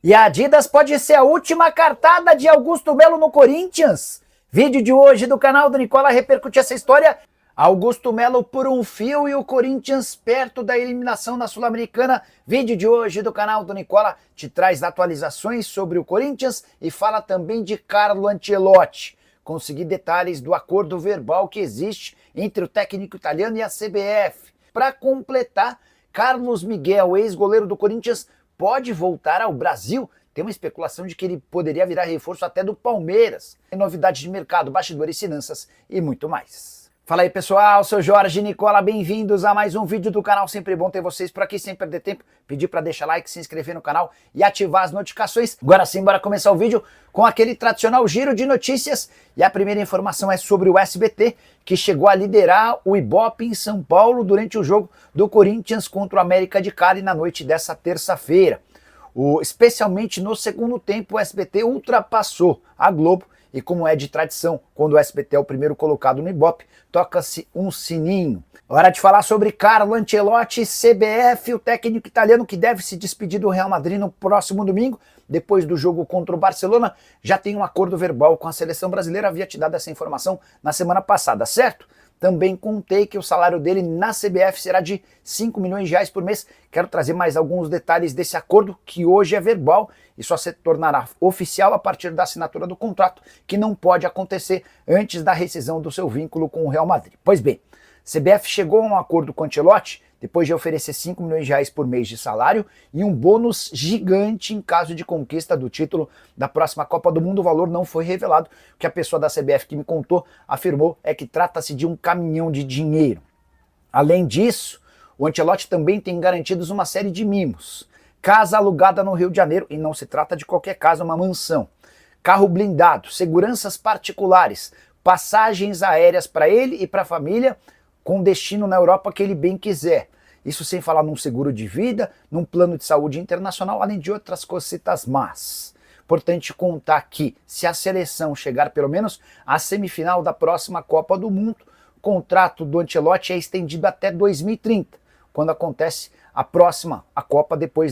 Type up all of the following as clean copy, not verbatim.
E a Adidas pode ser a última cartada de Augusto Melo no Corinthians? Vídeo de hoje do canal do Nicola repercute essa história. Augusto Melo por um fio e o Corinthians perto da eliminação na Sul-Americana. Vídeo de hoje do canal do Nicola te traz atualizações sobre o Corinthians e fala também de Carlo Ancelotti. Consegui detalhes do acordo verbal que existe entre o técnico italiano e a CBF. Para completar, Carlos Miguel, ex-goleiro do Corinthians, pode voltar ao Brasil. Tem uma especulação de que ele poderia virar reforço até do Palmeiras. Tem novidades de mercado, bastidores, finanças e muito mais. Fala aí pessoal, sou Jorge Nicola, bem-vindos a mais um vídeo do canal. Sempre bom ter vocês por aqui, sem perder tempo. Pedir para deixar like, se inscrever no canal e ativar as notificações. Agora sim, bora começar o vídeo com aquele tradicional giro de notícias. E a primeira informação é sobre o SBT, que chegou a liderar o Ibope em São Paulo durante o jogo do Corinthians contra o América de Cali na noite dessa terça-feira. Especialmente no segundo tempo, o SBT ultrapassou a Globo. E como é de tradição, quando o SBT é o primeiro colocado no Ibope, toca-se um sininho. Hora de falar sobre Carlo Ancelotti, CBF, o técnico italiano que deve se despedir do Real Madrid no próximo domingo. Depois do jogo contra o Barcelona, já tem um acordo verbal com a seleção brasileira. Havia te dado essa informação na semana passada, certo? Também contei que o salário dele na CBF será de 5 milhões de reais por mês. Quero trazer mais alguns detalhes desse acordo, que hoje é verbal e só se tornará oficial a partir da assinatura do contrato, que não pode acontecer antes da rescisão do seu vínculo com o Real Madrid. Pois bem, CBF chegou a um acordo com Ancelotti depois de oferecer 5 milhões de reais por mês de salário e um bônus gigante em caso de conquista do título da próxima Copa do Mundo. O valor não foi revelado. O que a pessoa da CBF que me contou afirmou é que trata-se de um caminhão de dinheiro. Além disso, o Ancelotti também tem garantidos uma série de mimos. Casa alugada no Rio de Janeiro, e não se trata de qualquer casa, uma mansão. Carro blindado, seguranças particulares, passagens aéreas para ele e para a família, com destino na Europa que ele bem quiser. Isso sem falar num seguro de vida, num plano de saúde internacional, além de outras cositas más. Importante contar que, se a seleção chegar pelo menos à semifinal da próxima Copa do Mundo, o contrato do Ancelotti é estendido até 2030, quando acontece a Copa depois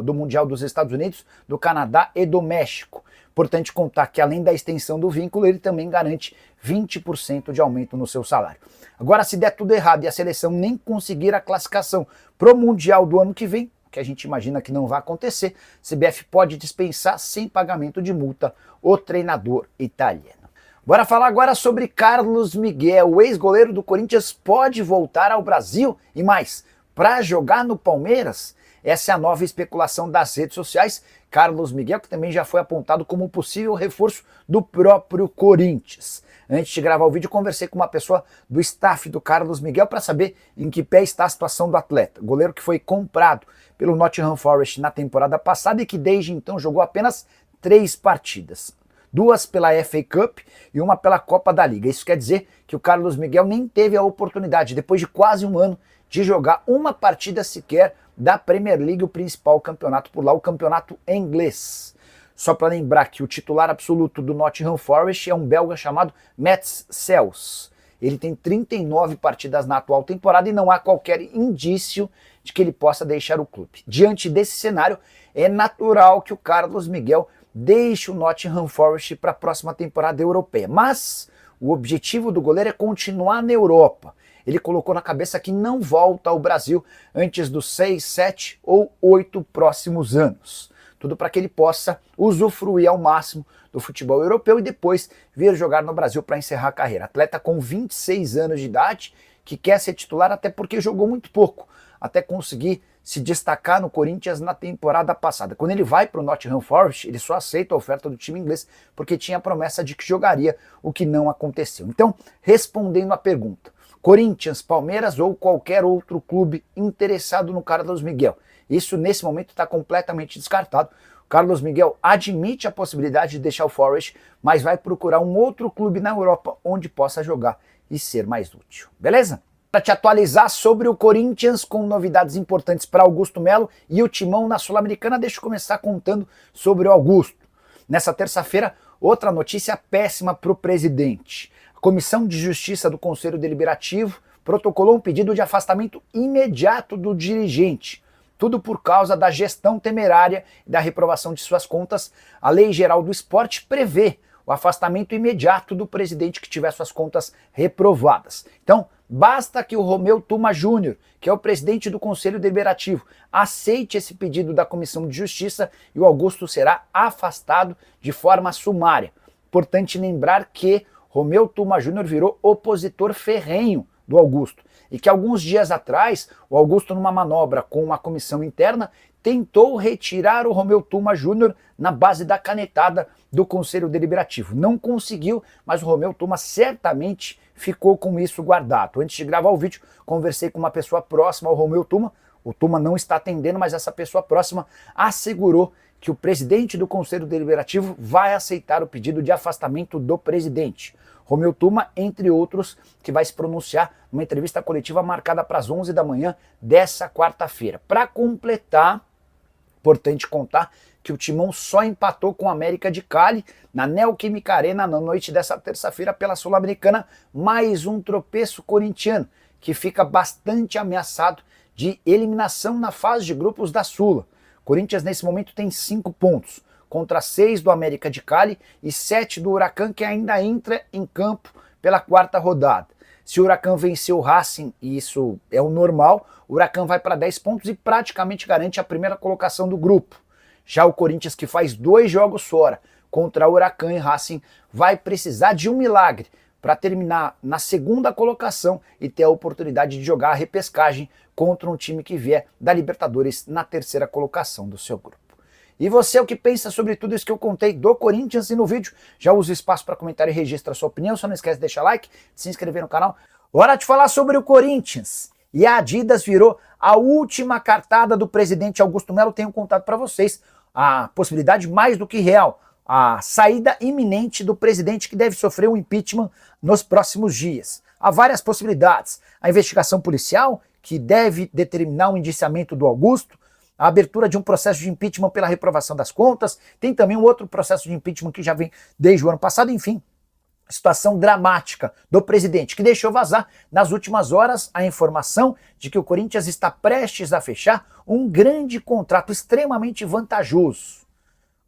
do Mundial dos Estados Unidos, do Canadá e do México. Importante contar que, além da extensão do vínculo, ele também garante 20% de aumento no seu salário. Agora, se der tudo errado e a seleção nem conseguir a classificação para o Mundial do ano que vem, que a gente imagina que não vai acontecer, CBF pode dispensar sem pagamento de multa o treinador italiano. Bora falar agora sobre Carlos Miguel. O ex-goleiro do Corinthians pode voltar ao Brasil e mais, para jogar no Palmeiras? Essa é a nova especulação das redes sociais. Carlos Miguel, que também já foi apontado como possível reforço do próprio Corinthians. Antes de gravar o vídeo, conversei com uma pessoa do staff do Carlos Miguel para saber em que pé está a situação do atleta. Goleiro que foi comprado pelo Nottingham Forest na temporada passada e que desde então jogou apenas 3 partidas. 2 pela FA Cup e 1 pela Copa da Liga. Isso quer dizer que o Carlos Miguel nem teve a oportunidade, depois de quase um ano, de jogar uma partida sequer da Premier League, o principal campeonato por lá, o campeonato inglês. Só para lembrar que o titular absoluto do Nottingham Forest é um belga chamado Mats Sels. Ele tem 39 partidas na atual temporada e não há qualquer indício de que ele possa deixar o clube. Diante desse cenário, é natural que o Carlos Miguel deixe o Nottingham Forest para a próxima temporada europeia. Mas o objetivo do goleiro é continuar na Europa. Ele colocou na cabeça que não volta ao Brasil antes dos 6, 7 ou 8 próximos anos. Tudo para que ele possa usufruir ao máximo do futebol europeu e depois vir jogar no Brasil para encerrar a carreira. Atleta com 26 anos de idade, que quer ser titular até porque jogou muito pouco, até conseguir se destacar no Corinthians na temporada passada. Quando ele vai para o Nottingham Forest, ele só aceita a oferta do time inglês porque tinha a promessa de que jogaria, o que não aconteceu. Então, respondendo à pergunta, Corinthians, Palmeiras ou qualquer outro clube interessado no Carlos Miguel. Isso nesse momento está completamente descartado. O Carlos Miguel admite a possibilidade de deixar o Forest, mas vai procurar um outro clube na Europa onde possa jogar e ser mais útil. Beleza? Para te atualizar sobre o Corinthians com novidades importantes para Augusto Melo e o Timão na Sul-Americana, deixa eu começar contando sobre o Augusto. Nessa terça-feira, outra notícia péssima para o presidente. A Comissão de Justiça do Conselho Deliberativo protocolou um pedido de afastamento imediato do dirigente. Tudo por causa da gestão temerária e da reprovação de suas contas. A Lei Geral do Esporte prevê o afastamento imediato do presidente que tiver suas contas reprovadas. Então, basta que o Romeu Tuma Júnior, que é o presidente do Conselho Deliberativo, aceite esse pedido da Comissão de Justiça e o Augusto será afastado de forma sumária. Importante lembrar que Romeu Tuma Júnior virou opositor ferrenho do Augusto e que alguns dias atrás o Augusto, numa manobra com uma comissão interna, tentou retirar o Romeu Tuma Júnior na base da canetada do Conselho Deliberativo. Não conseguiu, mas o Romeu Tuma certamente ficou com isso guardado. Antes de gravar o vídeo, conversei com uma pessoa próxima ao Romeu Tuma. O Tuma não está atendendo, mas essa pessoa próxima assegurou que o presidente do Conselho Deliberativo vai aceitar o pedido de afastamento do presidente. Romeu Tuma, entre outros, que vai se pronunciar numa entrevista coletiva marcada para as 11 da manhã dessa quarta-feira. Para completar, importante contar que o Timão só empatou com o América de Cali na Neoquímica Arena na noite dessa terça-feira pela Sul-Americana. Mais um tropeço corintiano, que fica bastante ameaçado de eliminação na fase de grupos da Sula. Corinthians nesse momento tem 5 pontos, contra 6 do América de Cali e 7 do Huracan, que ainda entra em campo pela 4ª rodada. Se o Huracan vencer o Racing, e isso é o normal, o Huracan vai para 10 pontos e praticamente garante a primeira colocação do grupo. Já o Corinthians, que faz 2 jogos fora contra o Huracan e Racing, vai precisar de um milagre para terminar na 2ª colocação e ter a oportunidade de jogar a repescagem contra um time que vier da Libertadores na 3ª colocação do seu grupo. E você, o que pensa sobre tudo isso que eu contei do Corinthians? E no vídeo já usa o espaço para comentário e registra a sua opinião. Só não esquece de deixar like, de se inscrever no canal. Hora de falar sobre o Corinthians. E a Adidas virou a última cartada do presidente Augusto Melo. Tenho contado para vocês a possibilidade mais do que real, a saída iminente do presidente, que deve sofrer um impeachment nos próximos dias. Há várias possibilidades. A investigação policial, que deve determinar o indiciamento do Augusto, a abertura de um processo de impeachment pela reprovação das contas, tem também um outro processo de impeachment que já vem desde o ano passado, enfim. Situação dramática do presidente, que deixou vazar nas últimas horas a informação de que o Corinthians está prestes a fechar um grande contrato extremamente vantajoso.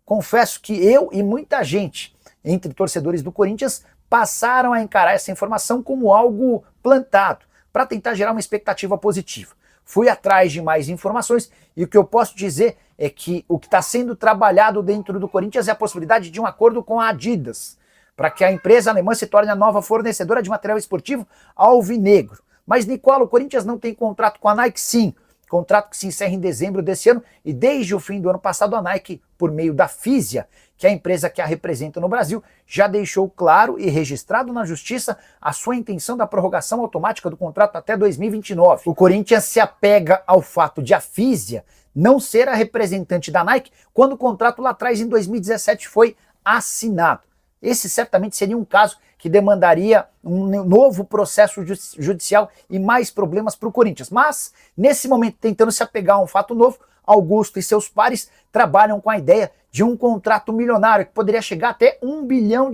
Confesso que eu e muita gente, entre torcedores do Corinthians, passaram a encarar essa informação como algo plantado, para tentar gerar uma expectativa positiva. Fui atrás de mais informações e o que eu posso dizer é que o que está sendo trabalhado dentro do Corinthians é a possibilidade de um acordo com a Adidas, para que a empresa alemã se torne a nova fornecedora de material esportivo alvinegro. Mas, Nicola, o Corinthians não tem contrato com a Nike? Sim. Contrato que se encerra em dezembro desse ano e desde o fim do ano passado a Nike, por meio da Fisia, que é a empresa que a representa no Brasil, já deixou claro e registrado na justiça a sua intenção da prorrogação automática do contrato até 2029. O Corinthians se apega ao fato de a Fisia não ser a representante da Nike quando o contrato lá atrás, em 2017, foi assinado. Esse certamente seria um caso que demandaria um novo processo judicial e mais problemas para o Corinthians. Mas, nesse momento, tentando se apegar a um fato novo, Augusto e seus pares trabalham com a ideia de um contrato milionário que poderia chegar até R$1 bilhão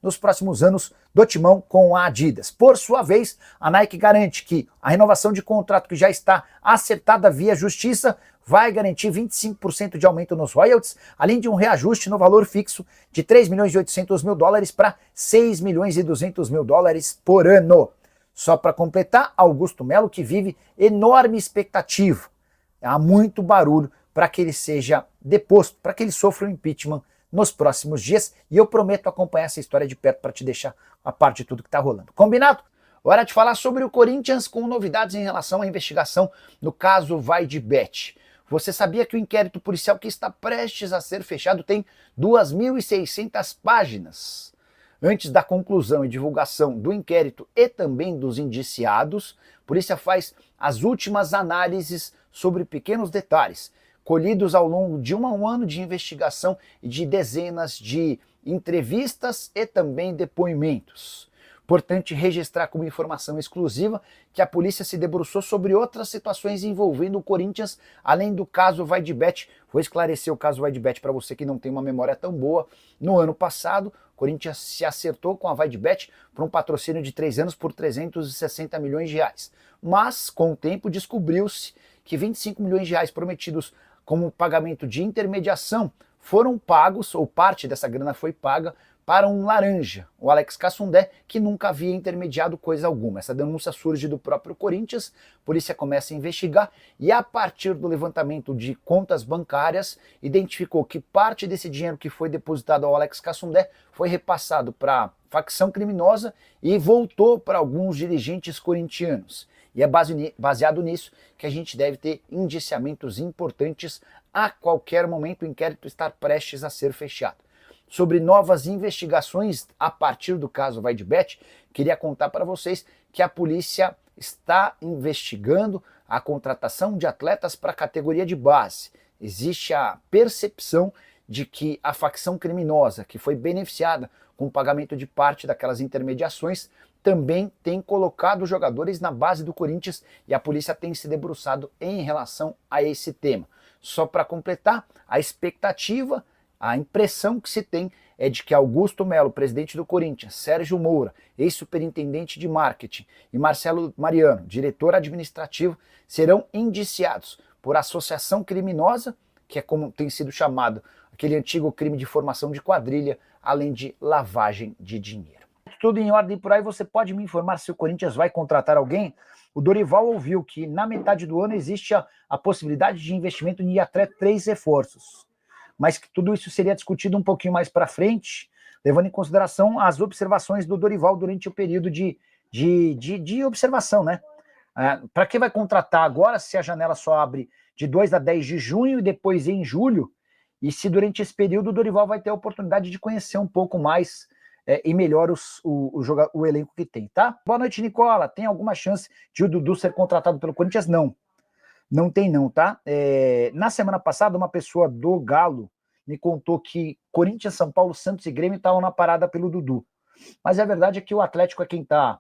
nos próximos anos do Timão com a Adidas. Por sua vez, a Nike garante que a renovação de contrato que já está acertada via justiça vai garantir 25% de aumento nos royalties, além de um reajuste no valor fixo de $3.800.000 para $6.200.000 por ano. Só para completar, Augusto Melo, que vive enorme expectativa. Há muito barulho para que ele seja deposto, para que ele sofra o impeachment nos próximos dias, e eu prometo acompanhar essa história de perto para te deixar a par de tudo que está rolando. Combinado? Hora de falar sobre o Corinthians com novidades em relação à investigação no caso VaideBet. Você sabia que o inquérito policial que está prestes a ser fechado tem 2.600 páginas? Antes da conclusão e divulgação do inquérito e também dos indiciados, a polícia faz as últimas análises sobre pequenos detalhes, colhidos ao longo de um ano de investigação e de dezenas de entrevistas e também depoimentos. Importante registrar como informação exclusiva que a polícia se debruçou sobre outras situações envolvendo o Corinthians, além do caso VaideBet. Vou esclarecer o caso VaideBet para você que não tem uma memória tão boa. No ano passado, o Corinthians se acertou com a VaideBet por um patrocínio de 3 anos por R$360 milhões. Mas, com o tempo, descobriu-se que 25 milhões de reais prometidos como pagamento de intermediação foram pagos, ou parte dessa grana foi paga, para um laranja, o Alex Cassundé, que nunca havia intermediado coisa alguma. Essa denúncia surge do próprio Corinthians, a polícia começa a investigar e a partir do levantamento de contas bancárias, identificou que parte desse dinheiro que foi depositado ao Alex Cassundé foi repassado para facção criminosa e voltou para alguns dirigentes corintianos. E é baseado nisso que a gente deve ter indiciamentos importantes a qualquer momento, o inquérito estar prestes a ser fechado. Sobre novas investigações a partir do caso VaideBet, queria contar para vocês que a polícia está investigando a contratação de atletas para a categoria de base. Existe a percepção de que a facção criminosa, que foi beneficiada com o pagamento de parte daquelas intermediações, também tem colocado jogadores na base do Corinthians e a polícia tem se debruçado em relação a esse tema. Só para completar, a expectativa, a impressão que se tem é de que Augusto Melo, presidente do Corinthians, Sérgio Moura, ex-superintendente de marketing, e Marcelo Mariano, diretor administrativo, serão indiciados por associação criminosa, que é como tem sido chamado aquele antigo crime de formação de quadrilha, além de lavagem de dinheiro. Tudo em ordem por aí, você pode me informar se o Corinthians vai contratar alguém? O Dorival ouviu que na metade do ano existe a possibilidade de investimento em até 3 reforços, mas que tudo isso seria discutido um pouquinho mais para frente, levando em consideração as observações do Dorival durante o período de observação, né? Para que vai contratar agora se a janela só abre de 2 a 10 de junho e depois em julho? E se durante esse período o Dorival vai ter a oportunidade de conhecer um pouco mais e melhor o elenco que tem, tá? Boa noite, Nicola. Tem alguma chance de o Dudu ser contratado pelo Corinthians? Não. Não tem não, tá? Na semana passada, uma pessoa do Galo me contou que Corinthians, São Paulo, Santos e Grêmio estavam na parada pelo Dudu. Mas a verdade é que o Atlético é quem está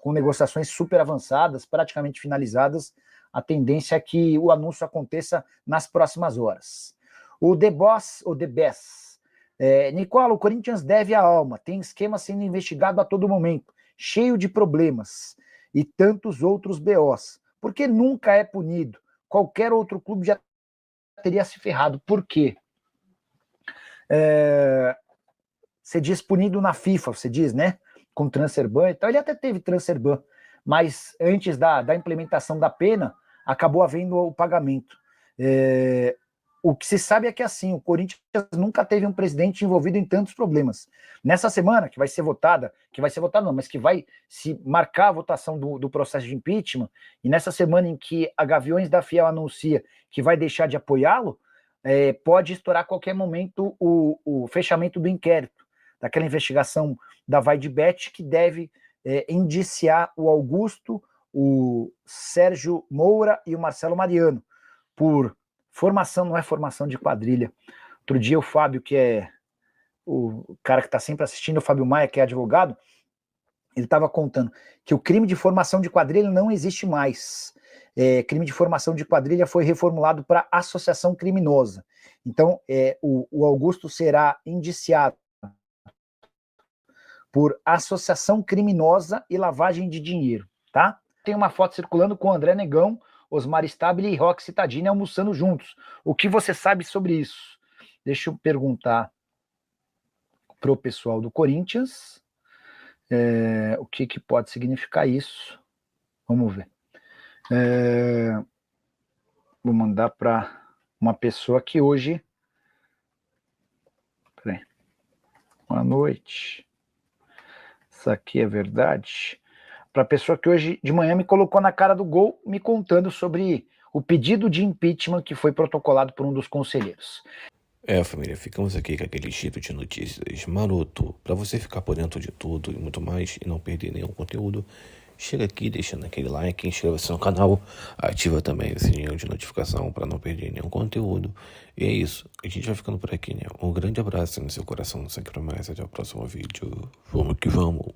com negociações super avançadas, praticamente finalizadas. A tendência é que o anúncio aconteça nas próximas horas. O The Boss, ou The Best. Nicola, o Corinthians deve a alma, tem esquema sendo investigado a todo momento, cheio de problemas e tantos outros BOs. Porque nunca é punido. Qualquer outro clube já teria se ferrado. Por quê? Você diz punido na FIFA, você diz, né? Com transfer ban e tal. Ele até teve transfer ban, mas antes da implementação da pena, acabou havendo o pagamento. O que se sabe é que assim, o Corinthians nunca teve um presidente envolvido em tantos problemas. Nessa semana, que vai ser votada não, mas que vai se marcar a votação do processo de impeachment, e nessa semana em que a Gaviões da Fiel anuncia que vai deixar de apoiá-lo, pode estourar a qualquer momento o fechamento do inquérito, daquela investigação da VaideBet, que deve indiciar o Augusto, o Sérgio Moura e o Marcelo Mariano, por formação, não é formação de quadrilha. Outro dia o Fábio, que é o cara que está sempre assistindo, o Fábio Maia, que é advogado, ele estava contando que o crime de formação de quadrilha não existe mais. Crime de formação de quadrilha foi reformulado para associação criminosa. Então, o Augusto será indiciado por associação criminosa e lavagem de dinheiro, tá? Tem uma foto circulando com o André Negão, Osmar Stabile e Roque Cittadini almoçando juntos. O que você sabe sobre isso? Deixa eu perguntar para o pessoal do Corinthians o que pode significar isso. Vamos ver. Vou mandar para uma pessoa que hoje... Peraí. Boa noite. Isso aqui é verdade? Para a pessoa que hoje de manhã me colocou na cara do gol, me contando sobre o pedido de impeachment que foi protocolado por um dos conselheiros. Família, ficamos aqui com aquele giro de notícias maroto. Para você ficar por dentro de tudo e muito mais e não perder nenhum conteúdo, chega aqui deixando aquele like, inscreva-se no canal, ativa também o sininho de notificação para não perder nenhum conteúdo. E é isso, a gente vai ficando por aqui, né? Um grande abraço no seu coração, não sei o que mais, até o próximo vídeo. Vamos que vamos!